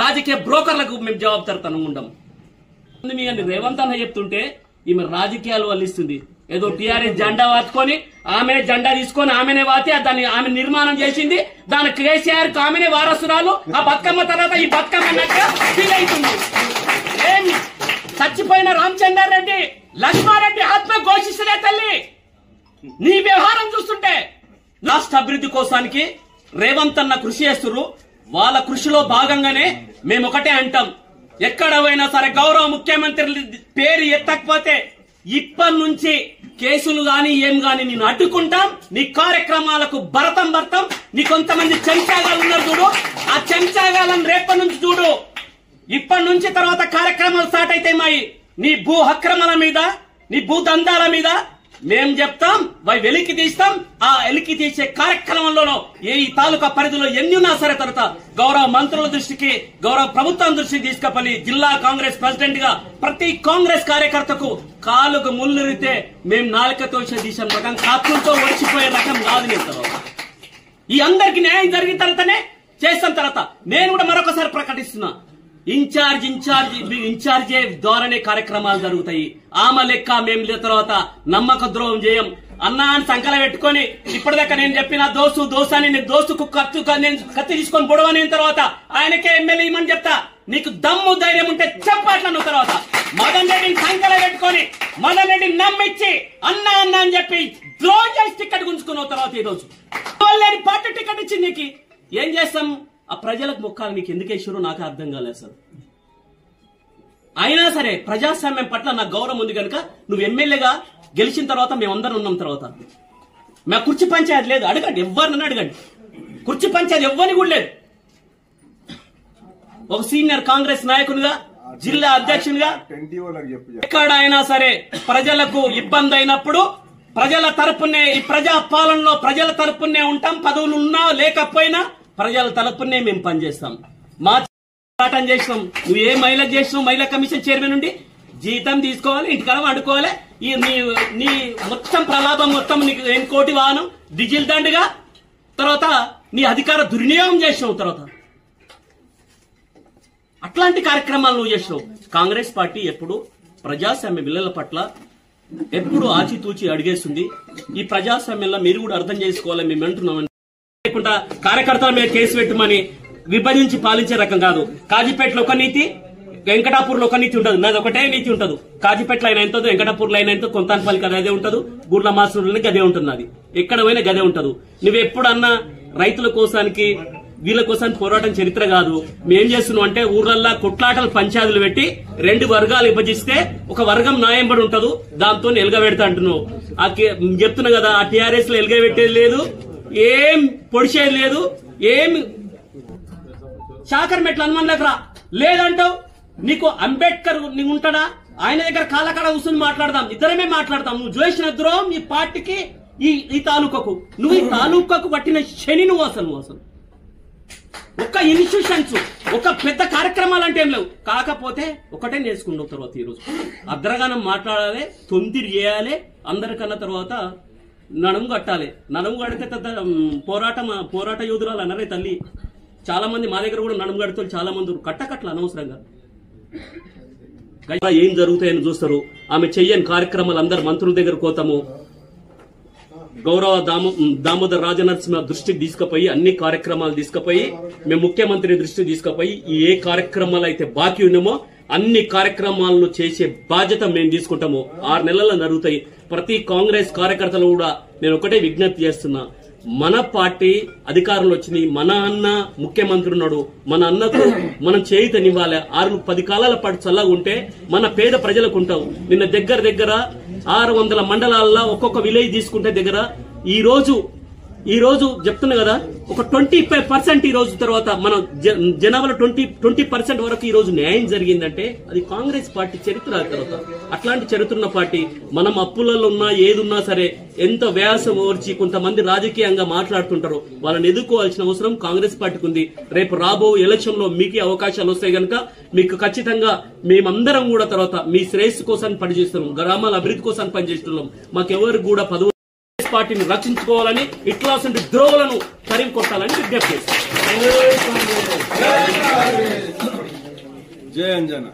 రాజకీయ బ్రోకర్లకు మేము జవాబుదారితనం ఉండం. మీ రేవంత్ అన్న చెప్తుంటే ఈమె రాజకీయాలు వల్లిస్తుంది. ఏదో టీఆర్ఎస్ జెండా వాచుకొని ఆమె జెండా తీసుకొని ఆమెనే వాతి దాన్ని ఆమె నిర్మాణం చేసింది. దాని కేసీఆర్ ఆమెనే వారసురాలు. ఆ బతుకమ్మ తర్వాత ఈ బతుకమ్మ ఫీల్ అవుతుంది. ఏం చచ్చిపోయిన రామచంద్రారెడ్డి లక్ష్మారెడ్డి ఆత్మ ఘోషిస్తులే తల్లి. నీ వ్యవహారం చూస్తుంటే రాష్ట్ర అభివృద్ధి కోసానికి రేవంత్ అన్న కృషి చేస్తున్నారు. వాళ్ళ కృషిలో భాగంగానే మేము ఒకటే అంటాం, ఎక్కడ పోయినా సరే గౌరవ ముఖ్యమంత్రి పేరు ఎత్తకపోతే ఇప్పటి నుంచి కేసులు గాని ఏం గాని నేను అడ్డుకుంటాం. నీ కార్యక్రమాలకు భరతం. నీ కొంతమంది చెంచాగాలు ఉన్నారు చూడు, ఆ చెంచాగాలను రేపటి నుంచి చూడు. ఇప్పటి నుంచి తర్వాత కార్యక్రమాలు స్టార్ట్ అయితే నీ భూ అక్రమాల మీద, నీ భూ దందాల మీద మేం చెప్తాం, వెలికి తీస్తాం. ఆ వెలికి తీసే కార్యక్రమంలో ఏ ఈ తాలూకా పరిధిలో ఎన్ని ఉన్నా సరే తర్వాత గౌరవ మంత్రుల దృష్టికి, గౌరవ ప్రభుత్వం దృష్టికి తీసుకుపోయి జిల్లా కాంగ్రెస్ ప్రెసిడెంట్ గా ప్రతి కాంగ్రెస్ కార్యకర్తకు కాలుకు ముళ్ళురితే మేము నాలుకతో తీసిన రకం, కాకులతో వచ్చిపోయే రకం కాదు. నేను తర్వాత ఈ అందరికి న్యాయం జరిగిన తర్వాతనే చేస్తాం. తర్వాత నేను కూడా మరొకసారి ప్రకటిస్తున్నా, ఇన్ఛార్జే ద్వారానే కార్యక్రమాలు జరుగుతాయి. ఆమె లెక్క మేము తర్వాత నమ్మక ద్రోహం చేయం. అన్నా అని సంకల పెట్టుకొని ఇప్పటిదాకా నేను చెప్పిన దోసాని నేను దోస్తుకు కత్తి తీసుకొని పొడవని తర్వాత ఆయనకే ఎమ్మెల్యే ఇమ్మని చెప్తా. నీకు దమ్ము ధైర్యం ఉంటే చెప్పట్లను తర్వాత మదన్ రెడ్డిని సంకల పెట్టుకొని మదన్ రెడ్డిని నమ్మిచ్చి అన్నా అని చెప్పి ద్రోహం చేసి టికెట్ గుంజుకున్న తర్వాత ఈ రోజు పార్టీ టికెట్ ఇచ్చి నీకు ఏం చేస్తాం? ఆ ప్రజలకు మొక్కాలు నీకు ఎందుకు వేసారో నాకు అర్థం కాలేదు సార్. అయినా సరే ప్రజాస్వామ్యం పట్ల నాకు గౌరవం ఉంది కనుక నువ్వు ఎమ్మెల్యేగా గెలిచిన తర్వాత మేమందరం ఉన్నాం. తర్వాత మా కుర్చీ పంచాయతీ లేదు, అడగండి, ఎవరినన్నా అడగండి. కుర్చీ పంచాయతీ ఎవరిని కూడా లేదు. ఒక సీనియర్ కాంగ్రెస్ నాయకునిగా, జిల్లా అధ్యక్షునిగా ఎక్కడైనా సరే ప్రజలకు ఇబ్బంది అయినప్పుడు ప్రజల తరపునే, ఈ ప్రజా పాలనలో ప్రజల తరపునే ఉంటాం. పదవులు ఉన్నా లేకపోయినా ప్రజల తరపునే మేము పనిచేస్తాం. మా పోరాటం చేసినాం. నువ్వు ఏ మహిళ చేసినావు? మహిళా కమిషన్ చైర్మన్ నుండి జీతం తీసుకోవాలి, ఇంటికాడ వండుకోవాలి. నీ మొత్తం ప్రలాభం మొత్తం నీకు ఏం కోటి వాహనం, డిజిల్ దండగా తర్వాత నీ అధికార దుర్వినియోగం చేసినావు. తర్వాత అట్లాంటి కార్యక్రమాలు నువ్వు చేసినావు. కాంగ్రెస్ పార్టీ ఎప్పుడు ప్రజాస్వామ్య విలువల పట్ల ఎప్పుడు ఆచితూచి అడిగేస్తుంది. ఈ ప్రజాస్వామ్యంలో మీరు కూడా అర్థం చేసుకోవాలి. మేము అంటున్నాం లేకుండా కార్యకర్తల మీద కేసు పెట్టమని విభజించి పాలించే రకం కాదు. కాజీపేటలో ఒక నీతి, వెంకటాపూర్లో ఒక నీతి ఉండదు. నాది ఒకటే నీతి ఉంటుంది. కాజీపేటలో అయినా ఎంతో, వెంకటాపూర్లో అయినా ఎంతో, కొంతాన్పల్లికి అదే ఉంటుంది, గుడ్ల మాసూరులకి గదే ఉంటుంది. అది ఎక్కడ పోయినా గదే ఉంటుంది. నువ్వు ఎప్పుడన్నా రైతుల కోసానికి వీళ్ళ కోసానికి పోరాటం చరిత్ర కాదు. మేం చేస్తున్నాం అంటే ఊర్లల్లో కొట్లాటలు పంచాయతీలు పెట్టి రెండు వర్గాలు విభజిస్తే ఒక వర్గం న్యాయం పడి ఉంటదు, దాంతో ఎలుగబెడతా అంటున్నావు. చెప్తున్నా కదా, ఆ టీఆర్ఎస్ లో ఎలుగబెట్టేది లేదు, ఏం పొడిచేది లేదు, ఏం శాఖర్ మెట్ల హనుమాన్ దగ్గర లేదంటావు. నీకు అంబేద్కర్ నీకు ఉంటాడా? ఆయన దగ్గర కాలకాడ కూర్చొని మాట్లాడదాం, ఇద్దరమే మాట్లాడతాం. నువ్వు చేసిన ద్రోహం ఈ పార్టీకి, ఈ తాలూకాకు, నువ్వు ఈ తాలూకాకు పట్టిన శని నువ్వు అసలు ఒక్క ఇన్స్టిట్యూషన్స్, ఒక పెద్ద కార్యక్రమాలు అంటే ఏం లేవు. కాకపోతే ఒకటే నేర్చుకున్నావు. తర్వాత ఈరోజు అద్రగానం మాట్లాడాలి, తొందిరి చేయాలి, అందరికన్నా తర్వాత నడుము కట్టాలి. నడుము కడితే పోరాట యోధురాలు అన్నారే తల్లి. చాలా మంది మా దగ్గర కూడా నడుము కడుతూ చాలా మంది కట్టకట్ల అనవసరంగా ఏం జరుగుతాయని చూస్తారు. ఆమె చెయ్యని కార్యక్రమాలు అందరు మంత్రుల దగ్గర పోతాము. గౌరవ దామోదర్ రాజనరసింహ దృష్టికి తీసుకుపోయి అన్ని కార్యక్రమాలు తీసుకుపోయి మేము ముఖ్యమంత్రి దృష్టికి తీసుకుపోయి ఏ కార్యక్రమాలు అయితే బాకీ ఉన్నామో అన్ని కార్యక్రమాలను చేసే బాధ్యత మేము తీసుకుంటాము. 6 నెలల్లో జరుగుతాయి. ప్రతి కాంగ్రెస్ కార్యకర్తలు కూడా నేను ఒకటే విజ్ఞప్తి చేస్తున్నా, మన పార్టీ అధికారంలో వచ్చింది, మన అన్న ముఖ్యమంత్రి ఉన్నాడు, మన అన్నకు మనం చేయుతనివ్వాలి. 6-10 కాలాల పాటు చల్లగా ఉంటే మన పేద ప్రజలకు ఉంటావు. నిన్న దగ్గర 600 మండలాల్లో ఒక్కొక్క విలేజ్ తీసుకుంటే దగ్గర ఈ రోజు చెప్తున్నా కదా, ఒక 25% ఈ రోజు తర్వాత మన జనాభాలో 20% వరకు ఈ రోజు న్యాయం జరిగిందంటే అది కాంగ్రెస్ పార్టీ చరిత్ర. తర్వాత అట్లాంటి చరిత్ర ఉన్న పార్టీ. మనం అప్పులలో ఉన్నా ఏదున్నా సరే ఎంత వ్యాసం ఓర్చి కొంతమంది రాజకీయంగా మాట్లాడుతుంటారో వాళ్ళని ఎదుర్కోవాల్సిన అవసరం కాంగ్రెస్ పార్టీకి ఉంది. రేపు రాబో ఎలక్షన్ లో మీకు అవకాశాలు వస్తాయి కనుక మీకు ఖచ్చితంగా మేమందరం కూడా తర్వాత మీ శ్రేయస్సు కోసం పనిచేస్తున్నాం, గ్రామాల అభివృద్ధి కోసం పనిచేస్తున్నాం. మాకెవరు కూడా పదవి పార్టీని రక్షించుకోవాలని, ఇట్లాంటి ద్రోహులను తరిమి కొట్టాలని విజ్ఞప్తి చేస్తాం. జై అంజనా.